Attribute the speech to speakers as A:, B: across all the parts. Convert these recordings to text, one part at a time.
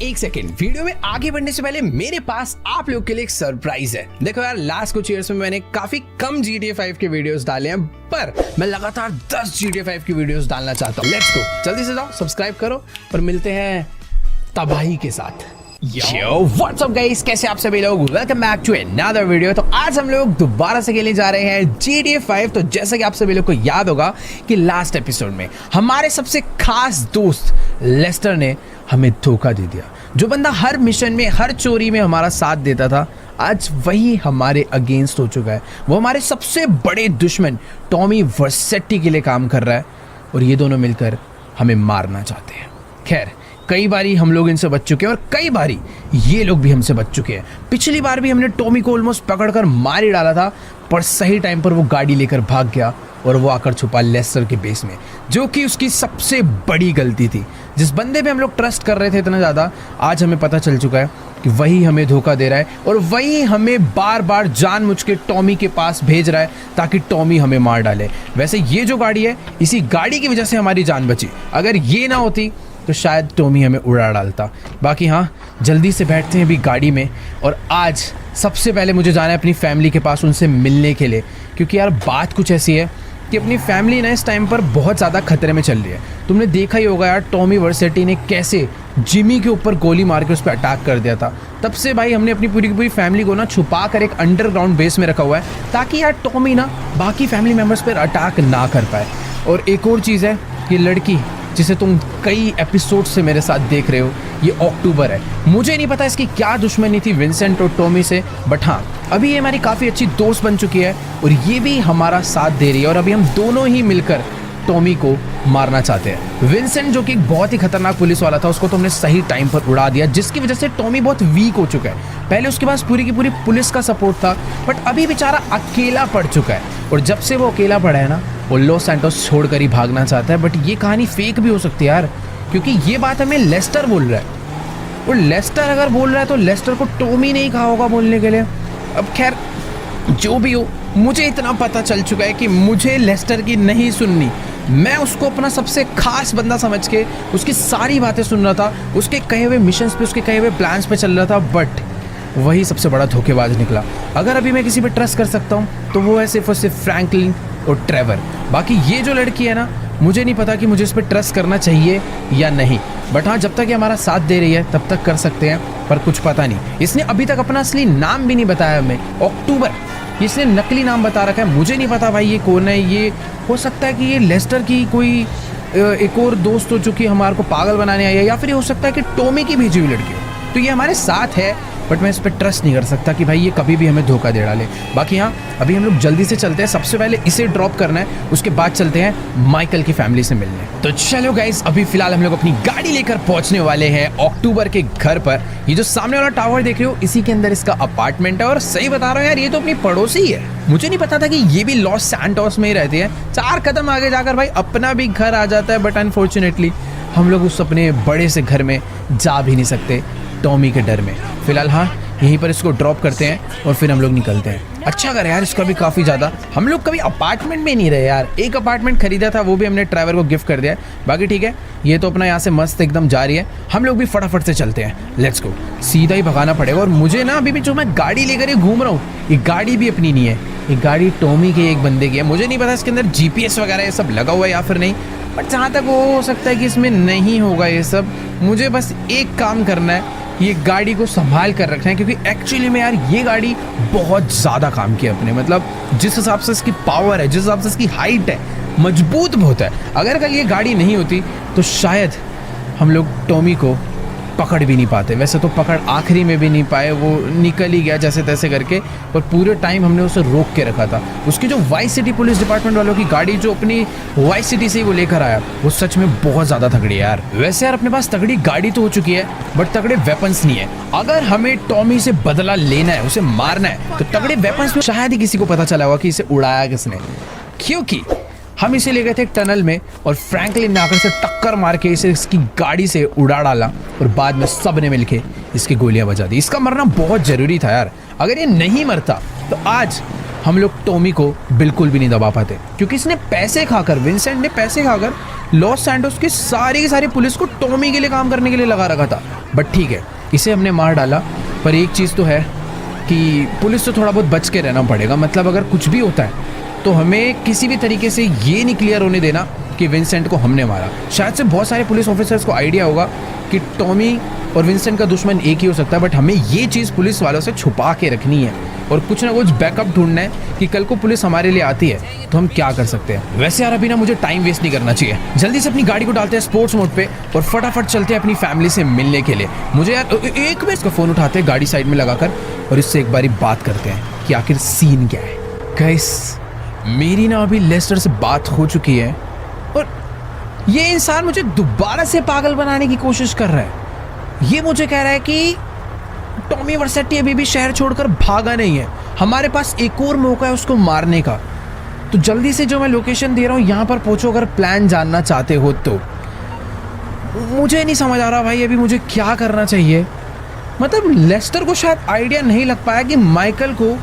A: एक second, video में आगे बढ़ने से पहले मेरे पास आप लोग के लिए एक सरप्राइज है। देखो यार, लास्ट कुछ ईयर्स में मैंने काफी कम GTA 5 के वीडियोस डाले हैं, पर मैं लगातार 10 GTA 5 की वीडियोस डालना चाहता हूँ। लेट्स गो, जल्दी से जाओ, सब्सक्राइब करो और मिलते हैं तबाही के साथ। Yo, what's up guys? कैसे आप सभी लोग? Welcome back to another video। तो आज हम लोग दोबारा से खेलने जा रहे हैं GTA 5। तो जैसा कि आप सभी लोग को याद होगा कि लास्ट एपिसोड में हमारे सबसे खास दोस्त लेस्टर ने हमें धोखा दे दिया। जो बंदा हर मिशन में, हर चोरी में हमारा साथ देता था, आज वही हमारे अगेंस्ट हो चुका है। वो हमारे सबसे बड़े दुश्मन टॉमी वर्सेटी के लिए काम कर रहा है और ये दोनों मिलकर हमें मारना चाहते हैं। खैर, कई बारी हम लोग इनसे बच चुके हैं और कई बारी ये लोग भी हमसे बच चुके हैं। पिछली बार भी हमने टॉमी को ऑलमोस्ट पकड़कर मार ही डाला था, पर सही टाइम पर वो गाड़ी लेकर भाग गया और वो आकर छुपा लेस्टर के बेस में, जो कि उसकी सबसे बड़ी गलती थी। जिस बंदे पे हम लोग ट्रस्ट कर रहे थे इतना ज़्यादा, आज हमें पता चल चुका है कि वही हमें धोखा दे रहा है और वही हमें बार बार जानबूझ के टॉमी के पास भेज रहा है ताकि टॉमी हमें मार डाले। वैसे ये जो गाड़ी है, इसी गाड़ी की वजह से हमारी जान बची। अगर ये ना होती तो शायद टॉमी हमें उड़ा डालता। बाकी हाँ, जल्दी से बैठते हैं अभी गाड़ी में और आज सबसे पहले मुझे जाना है अपनी फैमिली के पास, उनसे मिलने के लिए। क्योंकि यार बात कुछ ऐसी है कि अपनी फैमिली ना इस टाइम पर बहुत ज़्यादा खतरे में चल रही है। तुमने देखा ही होगा यार, टॉमी वर्सेटी ने कैसे जिमी के ऊपर गोली मार के उस पर अटैक कर दिया था। तब से भाई हमने अपनी पूरी की पूरी फैमिली को ना छुपा कर एक अंडरग्राउंड बेस में रखा हुआ है ताकि यार टॉमी ना बाकी फैमिली मेम्बर्स पर अटैक ना कर पाए। और एक और चीज़ है, ये लड़की जिसे तुम कई एपिसोड से मेरे साथ देख रहे हो, ये अक्टूबर है। मुझे नहीं पता इसकी क्या दुश्मनी थी विंसेंट और टॉमी से, बट हाँ, अभी ये हमारी काफ़ी अच्छी दोस्त बन चुकी है और ये भी हमारा साथ दे रही है। और अभी हम दोनों ही मिलकर टॉमी को मारना चाहते हैं। विंसेंट जो कि एक बहुत ही खतरनाक पुलिस वाला था, उसको तो हमने सही टाइम पर उड़ा दिया, जिसकी वजह से टॉमी बहुत वीक हो चुका है। पहले उसके पास पूरी की पूरी पुलिस का सपोर्ट था, बट अभी बेचारा अकेला पड़ चुका है। और जब से वो अकेला पड़ा है ना, वो लॉस सैंटोस छोड़कर ही भागना चाहता है। बट ये कहानी फेक भी हो सकती है यार, क्योंकि ये बात हमें लेस्टर बोल रहा है और लेस्टर अगर बोल रहा है तो लेस्टर को टॉमी नहीं कहा होगा बोलने के लिए। अब खैर, जो भी हो, मुझे इतना पता चल चुका है कि मुझे लेस्टर की नहीं सुननी। मैं उसको अपना सबसे खास बंदा समझ के उसकी सारी बातें सुन रहा था, उसके कहे हुए मिशंस पे, उसके कहे हुए प्लान्स पे चल रहा था, बट वही सबसे बड़ा धोखेबाज निकला। अगर अभी मैं किसी पे ट्रस्ट कर सकता हूँ तो वो है सिर्फ और सिर्फ फ्रैंकलिन और ट्रेवर। बाकी ये जो लड़की है ना, मुझे नहीं पता कि मुझे इस पर ट्रस्ट करना चाहिए या नहीं, बट हाँ, जब तक ये हमारा साथ दे रही है तब तक कर सकते हैं। पर कुछ पता नहीं, इसने अभी तक अपना असली नाम भी नहीं बताया हमें। अक्टूबर, इसने नकली नाम बता रखा है। मुझे नहीं पता भाई ये कौन है। ये हो सकता है कि ये लेस्टर की कोई एक और दोस्त हो जो कि हमारे को पागल बनाने आई है, या फिर ये हो सकता है कि टॉमी की भेजी हुई लड़की हो। तो ये हमारे साथ है, बट मैं इस पर ट्रस्ट नहीं कर सकता कि भाई ये कभी भी हमें धोखा दे डाले। बाकी हाँ, अभी हम लोग जल्दी से चलते हैं। सबसे पहले इसे ड्रॉप करना है, उसके बाद चलते हैं माइकल की फैमिली से मिलने। तो चलो गाइस, अभी फिलहाल हम लोग अपनी गाड़ी लेकर पहुंचने वाले हैं अक्टूबर के घर पर। ये जो सामने वाला टावर देख रहे हो, इसी के अंदर इसका अपार्टमेंट है। और सही बता रहा हूँ यार, ये तो अपनी पड़ोसी है। मुझे नहीं पता था कि ये भी लॉस सैंटोस में ही रहती है। 4 कदम आगे जाकर भाई अपना भी घर आ जाता है, बट अनफॉर्चुनेटली हम लोग उस अपने बड़े से घर में जा भी नहीं सकते टॉमी के डर में। फिलहाल हाँ, यहीं पर इसको ड्रॉप करते हैं और फिर हम लोग निकलते हैं। अच्छा कर यार, इसका भी काफ़ी ज़्यादा, हम लोग कभी अपार्टमेंट में नहीं रहे यार। एक अपार्टमेंट खरीदा था, वो भी हमने ड्राइवर को गिफ्ट कर दिया है। बाकी ठीक है, ये तो अपना यहाँ से मस्त एकदम जा रही है। हम लोग भी फटाफट से चलते हैं, लेट्स गो। सीधा ही भगाना पड़ेगा। और मुझे ना अभी भी जो मैं गाड़ी लेकर ये घूम रहा हूँ, ये गाड़ी भी अपनी नहीं है, ये गाड़ी टॉमी के एक बंदे की है। मुझे नहीं पता इसके अंदर GPS वगैरह ये सब लगा हुआ है या फिर नहीं, बट जहाँ तक वो हो सकता है कि इसमें नहीं होगा ये सब। मुझे बस एक काम करना है, ये गाड़ी को संभाल कर रखना है, क्योंकि एक्चुअली में यार ये गाड़ी बहुत ज़्यादा काम किया अपने, मतलब जिस हिसाब से इसकी पावर है, जिस हिसाब से इसकी हाइट है, मजबूत बहुत है। अगर कल ये गाड़ी नहीं होती तो शायद हम लोग टॉमी को पकड़ भी नहीं पाते। वैसे तो पकड़ आखिरी में भी नहीं पाए, वो निकल ही गया जैसे तैसे करके, पर पूरे टाइम हमने उसे रोक के रखा था। उसकी जो वाई सिटी पुलिस डिपार्टमेंट वालों की गाड़ी जो अपनी वाई सिटी से ही वो लेकर आया, वो सच में बहुत ज़्यादा तगड़ी है यार। वैसे यार अपने पास तगड़ी गाड़ी तो हो चुकी है, बट तगड़े वेपन्स नहीं है। अगर हमें टॉमी से बदला लेना है, उसे मारना है, तो तगड़े वेपन्स में शायद ही किसी को पता चला होगा कि इसे उड़ाया किसने। क्योंकि हम इसे ले गए थे एक टनल में और फ्रैंकलिन ने आकर से टक्कर मार के इसे इसकी गाड़ी से उड़ा डाला और बाद में सब ने मिलके इसकी गोलियां बजा दी। इसका मरना बहुत ज़रूरी था यार। अगर ये नहीं मरता तो आज हम लोग टॉमी को बिल्कुल भी नहीं दबा पाते, क्योंकि इसने पैसे खाकर, विंसेंट ने पैसे खाकर लॉस सैंटोस की सारी पुलिस को टॉमी के लिए काम करने के लिए लगा रखा था। बट ठीक है, इसे हमने मार डाला। पर एक चीज़ तो है कि पुलिस से थोड़ा बहुत बच के रहना पड़ेगा। मतलब अगर कुछ भी होता है तो हमें किसी भी तरीके से ये नहीं क्लियर होने देना कि विंसेंट को हमने मारा। शायद से बहुत सारे पुलिस ऑफिसर्स को आइडिया होगा कि टॉमी और विंसेंट का दुश्मन एक ही हो सकता है, बट हमें ये चीज़ पुलिस वालों से छुपा के रखनी है और कुछ ना कुछ बैकअप ढूंढना है कि कल को पुलिस हमारे लिए आती है तो हम क्या कर सकते हैं। वैसे यार अभी ना मुझे टाइम वेस्ट नहीं करना चाहिए, जल्दी से अपनी गाड़ी को डालते हैं स्पोर्ट्स मोड पे और फटाफट चलते हैं अपनी फैमिली से मिलने के लिए। मुझे यार एक मिनट का फ़ोन उठाते हैं गाड़ी साइड में लगाकर और इससे एक बारी बात करते हैं कि आखिर सीन क्या है। गाइस मेरी ना अभी लेस्टर से बात हो चुकी है और ये इंसान मुझे दोबारा से पागल बनाने की कोशिश कर रहा है। ये मुझे कह रहा है कि टॉमी वर्सेटी अभी भी शहर छोड़कर भागा नहीं है, हमारे पास एक और मौका है उसको मारने का। तो जल्दी से जो मैं लोकेशन दे रहा हूँ यहाँ पर पहुँचो अगर प्लान जानना चाहते हो तो। मुझे नहीं समझ आ रहा भाई अभी मुझे क्या करना चाहिए। मतलब लेस्टर को शायद आइडिया नहीं लग पाया कि माइकल को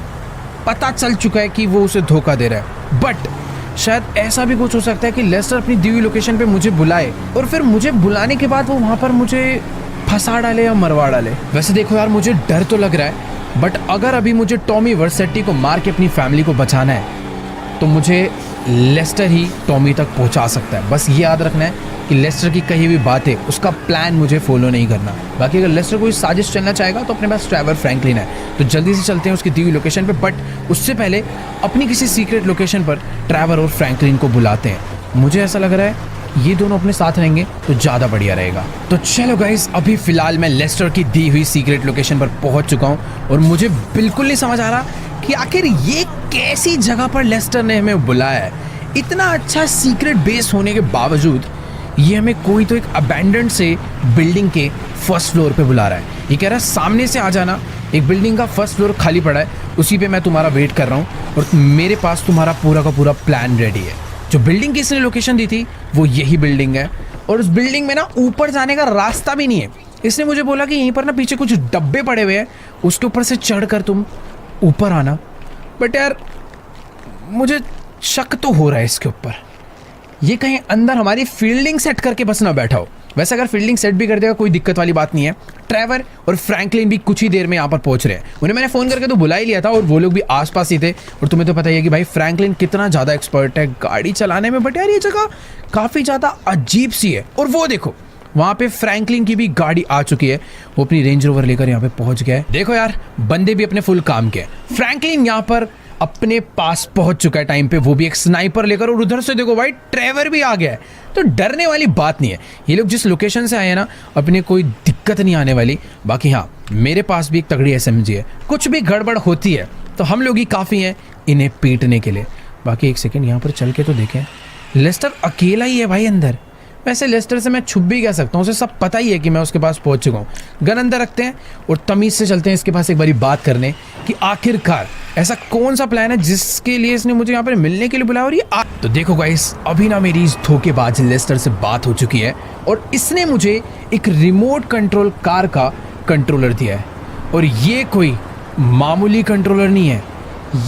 A: पता चल चुका है कि वो उसे धोखा दे रहा है, बट शायद ऐसा भी कुछ हो सकता है कि लेस्टर अपनी दी हुई लोकेशन पे मुझे बुलाए और फिर मुझे बुलाने के बाद वो वहाँ पर मुझे फंसा डाले या मरवा डाले। वैसे देखो यार मुझे डर तो लग रहा है, बट अगर अभी मुझे टॉमी वर्सेटी को मार के अपनी फैमिली को बचाना है तो मुझे लेस्टर ही टॉमी तक पहुंचा सकता है। बस ये याद रखना है कि लेस्टर की कही हुई बातें उसका प्लान मुझे फॉलो नहीं करना। बाकी अगर लेस्टर कोई साजिश चलना चाहेगा तो अपने पास ट्रेवर फ्रैंकलिन है, तो जल्दी से चलते हैं उसकी दी हुई लोकेशन पे, बट उससे पहले अपनी किसी सीक्रेट लोकेशन पर ट्रेवर और फ्रैंकलिन को बुलाते हैं। मुझे ऐसा लग रहा है ये दोनों अपने साथ रहेंगे तो ज़्यादा बढ़िया रहेगा। तो चलो गाइस अभी फ़िलहाल मैं लेस्टर की दी हुई सीक्रेट लोकेशन पर पहुंच चुका हूं और मुझे बिल्कुल नहीं समझ आ रहा कि आखिर ये कैसी जगह पर लेस्टर ने हमें बुलाया है। इतना अच्छा सीक्रेट बेस होने के बावजूद ये हमें कोई तो एक अबैंडन्ड से बिल्डिंग के फर्स्ट फ्लोर पे बुला रहा है। ये कह रहा है सामने से आ जाना, एक बिल्डिंग का फर्स्ट फ्लोर खाली पड़ा है, उसी पे मैं तुम्हारा वेट कर रहा हूँ और मेरे पास तुम्हारा पूरा का पूरा प्लान रेडी है। जो बिल्डिंग की इसने लोकेशन दी थी वो यही बिल्डिंग है और उस बिल्डिंग में ना ऊपर जाने का रास्ता भी नहीं है। इसने मुझे बोला कि यहीं पर ना पीछे कुछ डब्बे पड़े हुए हैं, उसके ऊपर से चढ़कर तुम ऊपर आना। बट यार मुझे शक तो हो रहा है इसके ऊपर, ये कहीं अंदर हमारी फील्डिंग सेट करके बस ना बैठा हो। वैसे अगर फील्डिंग सेट भी कर देगा कोई दिक्कत वाली बात नहीं है। ट्रेवर और फ्रैंकलिन भी कुछ ही देर में यहाँ पर पहुंच रहे हैं। उन्हें मैंने फ़ोन करके तो बुला ही लिया था और वो लोग भी आसपास ही थे। और तुम्हें तो पता ही है कि भाई फ्रैंकलिन कितना ज़्यादा एक्सपर्ट है गाड़ी चलाने में। बट यार ये जगह काफ़ी ज़्यादा अजीब सी है। और वो देखो वहाँ पे फ्रैंकलिन की भी गाड़ी आ चुकी है, वो अपनी रेंज रोवर लेकर यहाँ पे पहुँच गया है। देखो यार बंदे भी अपने फुल काम के। फ्रैंकलिन यहाँ पर अपने पास पहुंच चुका है टाइम पे, वो भी एक स्नाइपर लेकर। और उधर से देखो भाई ट्रेवर भी आ गया है, तो डरने वाली बात नहीं है। ये लोग जिस लोकेशन से आए हैं ना अपने कोई दिक्कत नहीं आने वाली। बाकी हाँ मेरे पास भी एक तगड़ी SMG है, कुछ भी गड़बड़ होती है तो हम लोग ही काफ़ी हैं इन्हें पीटने के लिए। बाकी एक सेकेंड यहाँ पर चल के तो देखें, लेस्टर अकेला ही है भाई अंदर। वैसे लेस्टर से मैं छुप भी कह सकता हूँ, उसे सब पता ही है कि मैं उसके पास पहुँच चुका हूँ। गन अंदर रखते हैं और तमीज़ से चलते हैं इसके पास एक बारी बात करने कि आखिरकार ऐसा कौन सा प्लान है जिसके लिए इसने मुझे यहाँ पर मिलने के लिए बुलाया। और ये तो देखो गाइस अभी ना मेरी इस धोखेबाज लेस्टर से बात हो चुकी है और इसने मुझे एक रिमोट कंट्रोल कार का कंट्रोलर दिया है। और ये कोई मामूली कंट्रोलर नहीं है,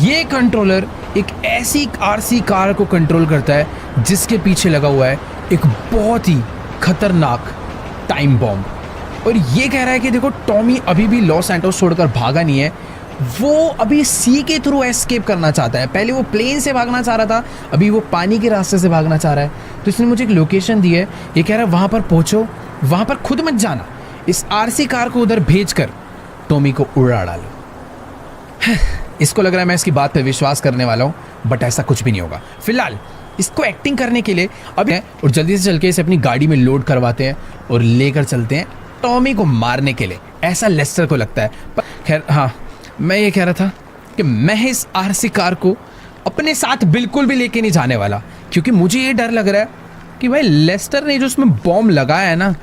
A: ये कंट्रोलर एक ऐसी RC कार को कंट्रोल करता है जिसके पीछे लगा हुआ है एक बहुत ही खतरनाक टाइम बॉम्ब। और ये कह रहा है कि देखो टॉमी अभी भी लॉस सैंटोस छोड़कर भागा नहीं है, वो अभी सी के थ्रू एस्केप करना चाहता है। पहले वो प्लेन से भागना चाह रहा था, अभी वो पानी के रास्ते से भागना चाह रहा है। तो इसने मुझे एक लोकेशन दी है, ये कह रहा है वहाँ पर पहुँचो, वहाँ पर खुद मत जाना, इस RC कार को उधर भेज कर टॉमी को उड़ा डालो। इसको लग रहा है मैं इसकी बात पे विश्वास करने वाला हूँ, बट ऐसा कुछ भी नहीं होगा। फिलहाल इसको एक्टिंग करने के लिए अब और जल्दी से चल के इसे अपनी गाड़ी में लोड करवाते हैं और लेकर चलते हैं टॉमी को मारने के लिए, ऐसा लेस्टर को लगता है। पर खैर हाँ मैं ये कह रहा था कि मैं इस RC कार को अपने साथ बिल्कुल भी लेके नहीं जाने वाला, क्योंकि मुझे ये डर लग रहा है कि भाई लेस्टर ने जो उसमें बॉम्ब लगाया है ना,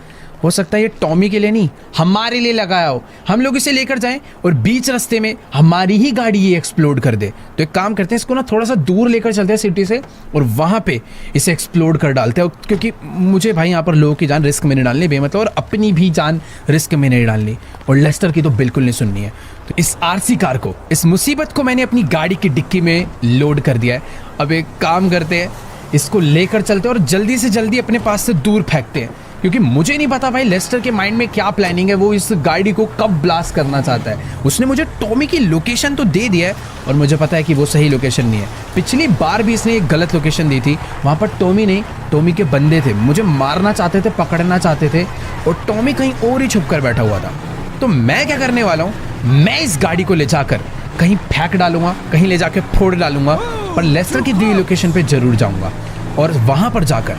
A: हो सकता है ये टॉमी के लिए नहीं हमारे लिए लगाया हो। हम लोग इसे लेकर जाएं और बीच रास्ते में हमारी ही गाड़ी ये एक्सप्लोड कर दे। तो एक काम करते हैं, इसको ना थोड़ा सा दूर लेकर चलते हैं सिटी से और वहाँ पे इसे एक्सप्लोड कर डालते हैं, क्योंकि मुझे भाई यहाँ पर लोगों की जान रिस्क में नहीं डालनी बेमतलब, और अपनी भी जान रिस्क में नहीं डालनी, और लेस्टर की तो बिल्कुल नहीं सुननी है। तो इस RC कार को, इस मुसीबत को मैंने अपनी गाड़ी की डिक्की में लोड कर दिया है। अब एक काम करते हैं, इसको लेकर चलते हैं और जल्दी से जल्दी अपने पास से दूर फेंकते हैं, क्योंकि मुझे नहीं पता भाई लेस्टर के माइंड में क्या प्लानिंग है, वो इस गाड़ी को कब ब्लास्ट करना चाहता है। उसने मुझे टॉमी की लोकेशन तो दे दिया है और मुझे पता है कि वो सही लोकेशन नहीं है। पिछली बार भी इसने एक गलत लोकेशन दी थी, वहाँ पर टॉमी नहीं, टॉमी के बंदे थे, मुझे मारना चाहते थे, पकड़ना चाहते थे और टॉमी कहीं और ही छुप कर बैठा हुआ था। तो मैं क्या करने वाला हूँ, मैं इस गाड़ी को ले जाकर कहीं फेंक डालूंगा, कहीं ले जाकर फोड़ डालूंगा, पर लेस्टर की दी लोकेशन पे जरूर जाऊंगा और वहां पर जाकर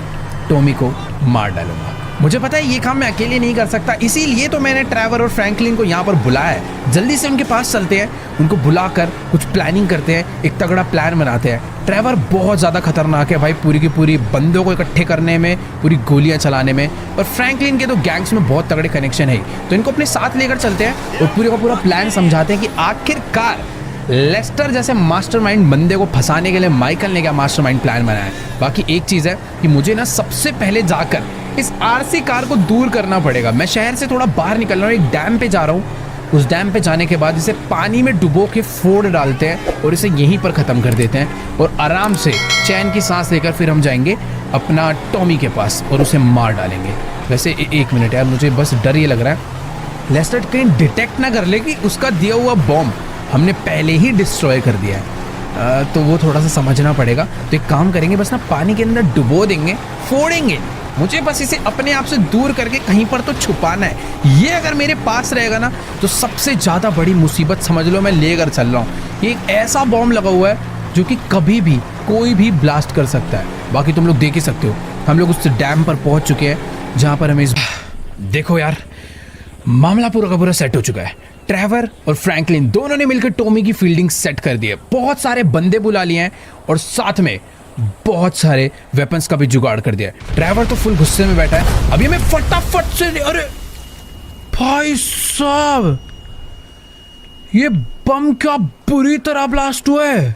A: टॉमी को मार डालूंगा। मुझे पता है ये काम मैं अकेले नहीं कर सकता, इसीलिए तो मैंने ट्रेवर और फ्रैंकलिन को यहाँ पर बुलाया है। जल्दी से उनके पास चलते हैं, उनको बुलाकर कुछ प्लानिंग करते हैं, एक तगड़ा प्लान बनाते हैं। ट्रेवर बहुत ज़्यादा खतरनाक है भाई, पूरी की पूरी बंदों को इकट्ठे करने में, पूरी गोलियां चलाने में, और फ्रैंकलिन के तो गैंग्स में बहुत तगड़े कनेक्शन है, तो इनको अपने साथ लेकर चलते हैं और पूरे का पूरा प्लान समझाते हैं कि आखिरकार लेस्टर जैसे मास्टरमाइंड बंदे को फंसाने के लिए माइकल ने क्या मास्टरमाइंड प्लान बनाया है। बाकी एक चीज़ है कि मुझे ना सबसे पहले जाकर इस आरसी कार को दूर करना पड़ेगा। मैं शहर से थोड़ा बाहर निकल रहा हूँ, एक डैम पे जा रहा हूँ। उस डैम पे जाने के बाद इसे पानी में डुबो के फोड़ डालते हैं और इसे यहीं पर ख़त्म कर देते हैं और आराम से चैन की सांस लेकर फिर हम जाएंगे अपना टॉमी के पास और उसे मार डालेंगे। वैसे एक मिनट यार, मुझे बस डर ये लग रहा है लेस्टर कहीं डिटेक्ट ना कर ले कि उसका दिया हुआ बॉम्ब हमने पहले ही डिस्ट्रॉय कर दिया है, तो वो थोड़ा सा समझना पड़ेगा। तो एक काम करेंगे, बस ना पानी के अंदर डुबो देंगे, फोड़ेंगे। मुझे बस इसे अपने आप से दूर करके कहीं पर तो छुपाना है। ये अगर मेरे पास रहेगा ना तो सबसे ज़्यादा बड़ी मुसीबत समझ लो मैं लेकर चल रहा हूँ। ये एक ऐसा बॉम्ब लगा हुआ है जो कि कभी भी कोई भी ब्लास्ट कर सकता है। बाकी तुम लोग देख ही सकते हो, हम लोग उस डैम पर पहुँच चुके हैं जहाँ पर हमें देखो यार, मामला पूरा का पूरा सेट हो चुका है। ट्रेवर और फ्रैंकलिन दोनों ने मिलकर टॉमी की फील्डिंग सेट कर दी है, बहुत सारे बंदे बुला लिए हैं और साथ में बहुत सारे वेपन्स का भी जुगाड़ कर दिया है। ट्रेवर तो फुल गुस्से में बैठा है, अभी मैं फटाफट से, अरे भाई साहब ये बम क्या बुरी तरह ब्लास्ट हुआ है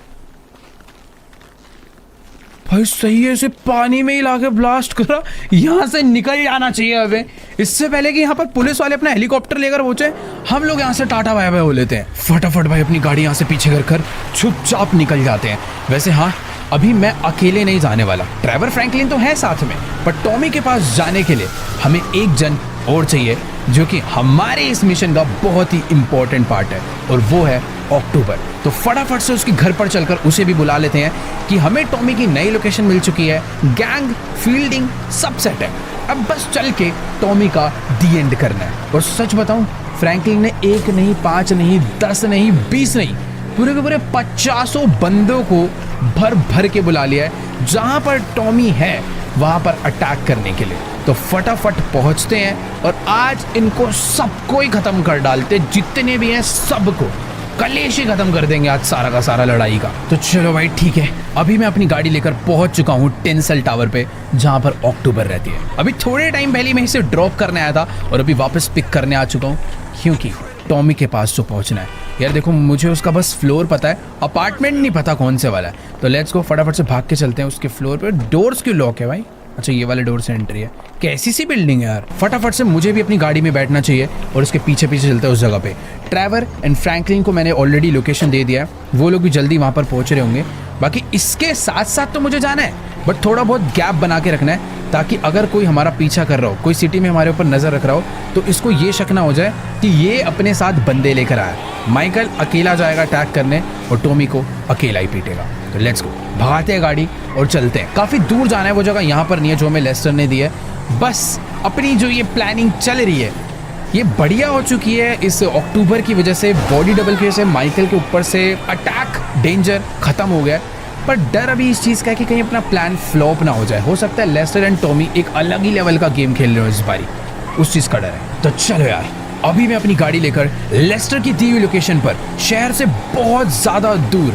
A: भाई। सही है, इसे पानी में ही लाके ब्लास्ट करा, यहाँ से निकल जाना चाहिए अबे, इससे पहले कि यहाँ पर पुलिस वाले अपना हेलीकॉप्टर लेकर पहुंचे। हम लोग यहाँ से टाटा बाय बाय हो लेते हैं, फटाफट भाई अपनी गाड़ी यहाँ से पीछे कर चुपचाप निकल जाते हैं। वैसे हाँ, अभी मैं अकेले नहीं जाने वाला, ट्रेवर फ्रैंकलिन तो है साथ में, पर टॉमी के पास जाने के लिए हमें एक जन और चाहिए जो कि हमारे इस मिशन का बहुत ही इंपॉर्टेंट पार्ट है, और वो है अक्टूबर। तो फटाफट से उसके घर पर चलकर उसे भी बुला लेते हैं कि हमें टॉमी की नई लोकेशन मिल चुकी है, गैंग फील्डिंग सब सेट है, अब बस चल के टॉमी का दी एंड करना है। और सच बताऊं, फ्रैंकलिन ने 1 नहीं 5 नहीं 10 नहीं 20 नहीं, पूरे के पूरे 50 बंदों को भर भर के बुला लिया है जहां पर टॉमी है वहां पर अटैक करने के लिए। तो फटाफट पहुंचते हैं और आज इनको सबको ही खत्म कर डालते, जितने भी हैं सबको कलेश ही खत्म कर देंगे आज सारा का सारा लड़ाई का। तो चलो भाई ठीक है, अभी मैं अपनी गाड़ी लेकर पहुंच चुका हूँ टेंसल टावर पे जहां पर अक्टूबर रहती है। अभी थोड़े टाइम पहले मैं इसे ड्रॉप करने आया था और अभी वापस पिक करने आ चुका हूँ, क्योंकि टॉमी के पास जो पहुंचना है यार। देखो मुझे उसका बस फ्लोर पता है, अपार्टमेंट नहीं पता कौन से वाला है। तो लेट्स गो, फटाफट से भाग के चलते हैं उसके फ्लोर पे। डोर्स क्यों लॉक है भाई? अच्छा ये वाले डोर से एंट्री है, कैसी सी बिल्डिंग है यार। फटाफट से मुझे भी अपनी गाड़ी में बैठना चाहिए और उसके पीछे पीछे चलते हैं उस जगह पे। ट्रेवर एंड फ्रैंकलिन को मैंने ऑलरेडी लोकेशन दे दिया है, वो लोग भी जल्दी वहाँ पर पहुँच रहे होंगे। बाकी इसके साथ साथ तो मुझे जाना है, बट थोड़ा बहुत गैप बना के रखना है ताकि अगर कोई हमारा पीछा कर रहा हो, कोई सिटी में हमारे ऊपर नज़र रख रहा हो, तो इसको ये शक ना हो जाए कि ये अपने साथ बंदे लेकर आया। माइकल अकेला जाएगा अटैक करने और टॉमी को अकेला ही पीटेगा। तो लेट्स गो, भगाते हैं गाड़ी और चलते हैं। काफ़ी दूर जाना है, वो जगह यहाँ पर नहीं है जो हमें लेस्टर ने दी है। बस अपनी जो ये प्लानिंग चल रही है ये बढ़िया हो चुकी है इस अक्टूबर की वजह से। बॉडी डबल के से माइकल के ऊपर से अटैक डेंजर खत्म हो गया, पर डर अभी इस चीज़ का है कि कहीं अपना प्लान फ्लॉप ना हो जाए। हो सकता है लेस्टर एंड टॉमी एक अलग ही लेवल का गेम खेल रहे हो इस बारी, उस चीज़ का डर है। तो चलो यार, अभी मैं अपनी गाड़ी लेकर लेस्टर की दी हुई लोकेशन पर शहर से बहुत ज़्यादा दूर,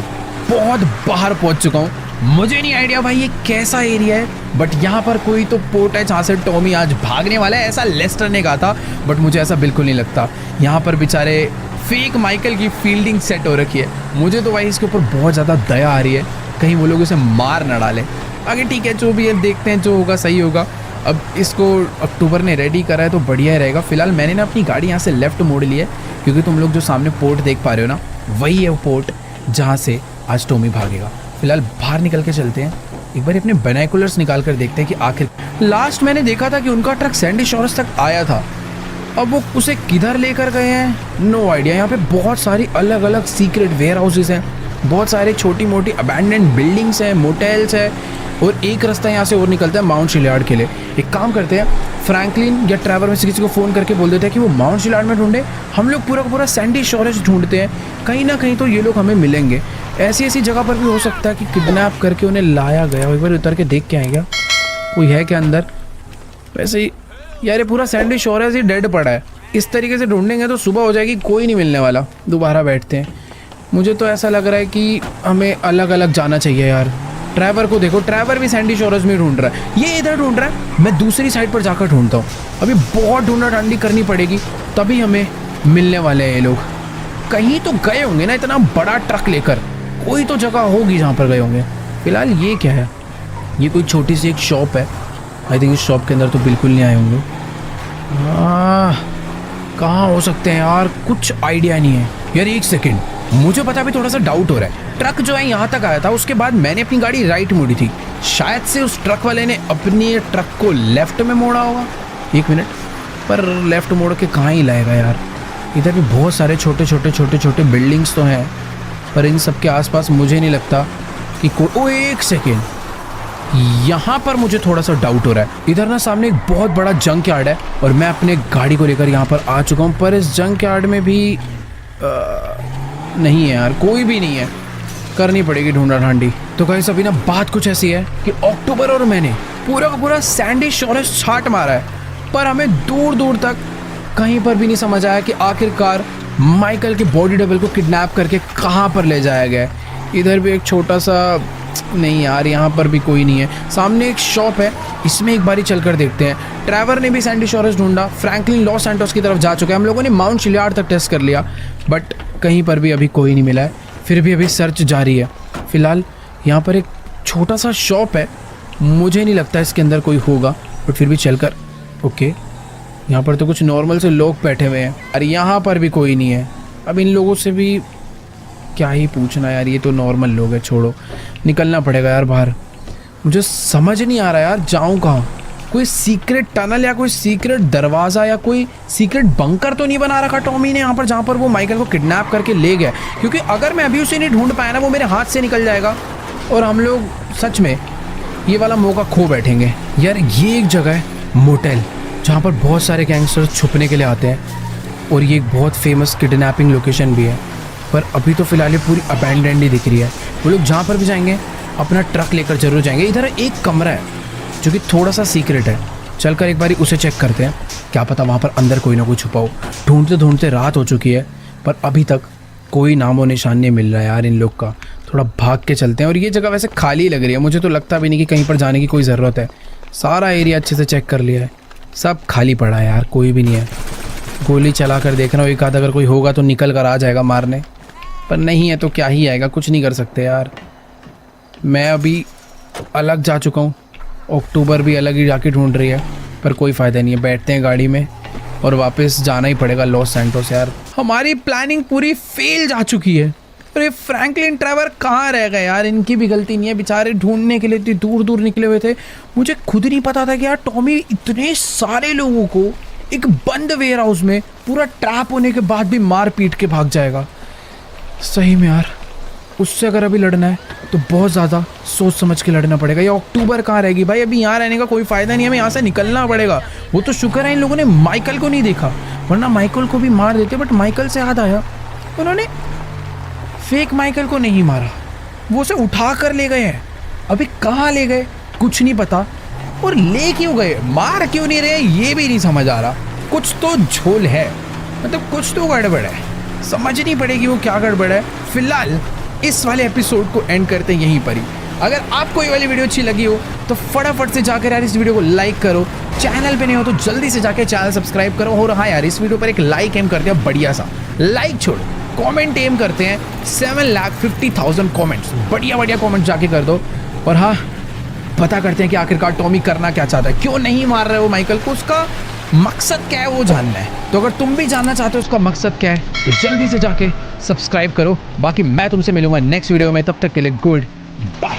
A: बहुत बाहर पहुंच चुका हूँ। मुझे नहीं आइडिया भाई ये कैसा एरिया है, बट यहाँ पर कोई तो पोर्ट है जहाँ से टॉमी आज भागने वाला है, ऐसा लेस्टर ने कहा था, बट मुझे ऐसा बिल्कुल नहीं लगता। यहाँ पर बेचारे फेक माइकल की फील्डिंग सेट हो रखी है। मुझे तो भाई इसके ऊपर बहुत ज़्यादा दया आ रही है, कहीं वो लोग उसे मार ना डालें। आगे ठीक है, जो भी है देखते हैं, जो होगा सही होगा। अब इसको अक्टूबर ने रेडी करा है तो बढ़िया रहेगा। फिलहाल मैंने ना अपनी गाड़ी यहाँ से लेफ्ट मोड़ ली है, क्योंकि तुम लोग जो सामने पोर्ट देख पा रहे हो ना, वही है वो पोर्ट जहाँ से आज टॉमी भागेगा। फिलहाल बाहर निकल के चलते हैं एक बार अपने बाइनोकुलर्स निकाल कर देखते हैं कि आखिर लास्ट मैंने देखा था कि उनका ट्रक सैंडी शोरस तक आया था। अब वो उसे किधर लेकर गए हैं, नो आइडिया। यहाँ पे बहुत सारी अलग अलग सीक्रेट वेयर हाउसेज हैं, बहुत सारे छोटी मोटी अबैंडन्ड बिल्डिंग्स हैं, मोटेल्स है, और एक रास्ता यहाँ से और निकलता है माउंट शिलयार्ड के लिए। एक काम करते हैं, फ्रैंकलिन या ट्रेवर में से किसी को फ़ोन करके बोल देते हैं कि वो माउंट शिलयार्ड में ढूंढे, हम लोग पूरा का पूरा सैंडी शोरस ढूंढते हैं, कहीं ना कहीं तो ये लोग हमें मिलेंगे। ऐसी ऐसी जगह पर भी हो सकता है कि किडनैप करके उन्हें लाया गया हो। एक बार उतर के देख के आएगा कोई है क्या अंदर। वैसे ही यार ये पूरा सैंडी शोरस ही डेड पड़ा है, इस तरीके से ढूंढेंगे तो सुबह हो जाएगी, कोई नहीं मिलने वाला। दोबारा बैठते हैं। मुझे तो ऐसा लग रहा है कि हमें अलग अलग जाना चाहिए यार। ट्रैवर को देखो, ट्रैवर भी सैंडी शोरस में ढूंढ रहा है, ये इधर ढूंढ रहा है, मैं दूसरी साइड पर जाकर ढूंढता हूँ। अभी बहुत ढूंढा ढांडी करनी पड़ेगी, तभी हमें मिलने वाले हैं ये लोग। कहीं तो गए होंगे ना, इतना बड़ा ट्रक लेकर, कोई तो जगह होगी जहाँ पर गए होंगे। फिलहाल ये क्या है, ये कोई छोटी सी एक शॉप है। आई थिंक इस शॉप के अंदर तो बिल्कुल नहीं आए होंगे। कहाँ हो सकते हैं यार, कुछ आइडिया नहीं है यार। एक सेकेंड, मुझे पता भी थोड़ा सा डाउट हो रहा है। ट्रक जो है यहाँ तक आया था, उसके बाद मैंने अपनी गाड़ी राइट मोड़ी थी, शायद से उस ट्रक वाले ने अपनी ट्रक को लेफ्ट में मोड़ा होगा। एक मिनट, पर लेफ्ट मोड़ के कहाँ ही लाएगा यार। इधर भी बहुत सारे छोटे छोटे बिल्डिंग्स तो हैं, पर इन सब के आसपास मुझे नहीं लगता कि कोई। एक सेकेंड, यहाँ पर मुझे थोड़ा सा डाउट हो रहा है। इधर ना सामने एक बहुत बड़ा जंक यार्ड है, और मैं अपने गाड़ी को लेकर यहाँ पर आ चुका हूँ, पर इस जंक यार्ड में भी नहीं है यार, कोई भी नहीं है। करनी पड़ेगी ढूंढा ढांडी। तो गाइस अभी ना बात कुछ ऐसी है कि अक्टूबर और मैंने पूरा का पूरा सैंडी शोरस छाट मारा है, पर हमें दूर दूर तक कहीं पर भी नहीं समझ आया कि आखिरकार माइकल के बॉडी डबल को किडनैप करके कहाँ पर ले जाया गया है। इधर भी एक छोटा सा, नहीं यार यहाँ पर भी कोई नहीं है। सामने एक शॉप है, इसमें एक बारी चलकर देखते हैं। ट्रैवर ने भी सैंडी शोरस ढूंढा, फ्रैंकलिन लॉस सैंटोस की तरफ जा चुके हैं, हम लोगों ने माउंट शिलयार्ड तक टेस्ट कर लिया, बट कहीं पर भी अभी कोई नहीं मिला है। फिर भी अभी सर्च जारी है। फिलहाल यहाँ पर एक छोटा सा शॉप है, मुझे नहीं लगता इसके अंदर कोई होगा, बट फिर भी चलकर। ओके, यहाँ पर तो कुछ नॉर्मल से लोग बैठे हुए हैं, अरे यहाँ पर भी कोई नहीं है। अब इन लोगों से भी क्या ही पूछना यार, ये तो नॉर्मल लोग हैं, छोड़ो। निकलना पड़ेगा यार बाहर। मुझे समझ नहीं आ रहा यार, जाऊँ कहाँ। कोई सीक्रेट टनल या कोई सीक्रेट दरवाज़ा या कोई सीक्रेट बंकर तो नहीं बना रखा टॉमी ने यहाँ पर, जहाँ पर वो माइकल को किडनैप करके ले गया। क्योंकि अगर मैं अभी उसे नहीं ढूंढ पाया ना, वो मेरे हाथ से निकल जाएगा और हम लोग सच में ये वाला मौका खो बैठेंगे। यार ये एक जगह है, मोटेल, जहाँ पर बहुत सारे गैंगस्टर्स छुपने के लिए आते हैं, और ये एक बहुत फेमस किडनैपिंग लोकेशन भी है। पर अभी तो फिलहाल ये पूरी अबैंडन्ड ही दिख रही है। वो लोग जहाँ पर भी जाएंगे अपना ट्रक लेकर जरूर जाएंगे। इधर एक कमरा है जो कि थोड़ा सा सीक्रेट है, चलकर एक बारी उसे चेक करते हैं, क्या पता वहाँ पर अंदर कोई ना कोई छुपा हो। ढूंढते ढूंढते रात हो चुकी है, पर अभी तक कोई नामो निशान नहीं मिल रहा है यार इन लोग का। थोड़ा भाग के चलते हैं। और ये जगह वैसे खाली लग रही है, मुझे तो लगता भी नहीं कि कहीं पर जाने की कोई ज़रूरत है। सारा एरिया अच्छे से चेक कर लिया है, सब खाली पड़ा है यार, कोई भी नहीं है। गोली चला कर देख रहा हूँ, एक आध अगर कोई होगा तो निकल कर आ जाएगा मारने, पर नहीं है तो क्या ही आएगा, कुछ नहीं कर सकते यार। मैं अभी अलग जा चुका हूँ, अक्टूबर भी अलग ही जाके ढूंढ रही है, पर कोई फ़ायदा नहीं है। बैठते हैं गाड़ी में और वापस जाना ही पड़ेगा लॉस सैंटोस। यार हमारी प्लानिंग पूरी फेल जा चुकी है। अरे फ्रैंकलिन ट्रेवर कहाँ रह गए यार, इनकी भी गलती नहीं है, बेचारे ढूंढने के लिए इतनी दूर दूर निकले हुए थे। मुझे खुद नहीं पता था कि यार टॉमी इतने सारे लोगों को एक बंद वेयर हाउस में पूरा ट्रैप होने के बाद भी मार पीट के भाग जाएगा। सही में यार, उससे अगर अभी लड़ना है तो बहुत ज़्यादा सोच समझ के लड़ना पड़ेगा। ये अक्टूबर कहाँ रहेगी भाई, अभी यहाँ रहने का कोई फ़ायदा नहीं है, हमें यहाँ से निकलना पड़ेगा। वो तो शुक्र है इन लोगों ने माइकल को नहीं देखा, वरना माइकल को भी मार देते। बट माइकल से याद आया, उन्होंने फेक माइकल को नहीं मारा, वो उसे उठा कर ले गए हैं। अभी कहाँ ले गए कुछ नहीं पता, और ले क्यों गए, मार क्यों नहीं रहे, ये भी नहीं समझ आ रहा। कुछ तो झोल है, मतलब कुछ तो गड़बड़ है, समझनी पड़ेगी वो क्या गड़बड़ है। फिलहाल इस वाले एपिसोड को एंड करते हैं यहीं पर ही। अगर आपको ये वाली वीडियो अच्छी लगी हो तो फटाफट से जाकर यार इस वीडियो को लाइक करो, चैनल पे नहीं हो तो जल्दी से जाकर चैनल सब्सक्राइब करो। और हाँ यार, इस वीडियो पर एक लाइक एम कर दिया, बढ़िया सा लाइक छोड़, कमेंट एम करते हैं 7,50,000 कमेंट्स, बढ़िया बढ़िया कमेंट जाके कर दो। और हाँ, पता करते हैं कि आखिरकार टॉमी करना क्या चाहता है, क्यों नहीं मार रहे हो माइकल को, उसका मकसद क्या है वो जानना है। तो अगर तुम भी जानना चाहते हो उसका मकसद क्या है तो जल्दी से जाके सब्सक्राइब करो। बाकी मैं तुमसे मिलूंगा नेक्स्ट वीडियो में, तब तक के लिए गुड बाय।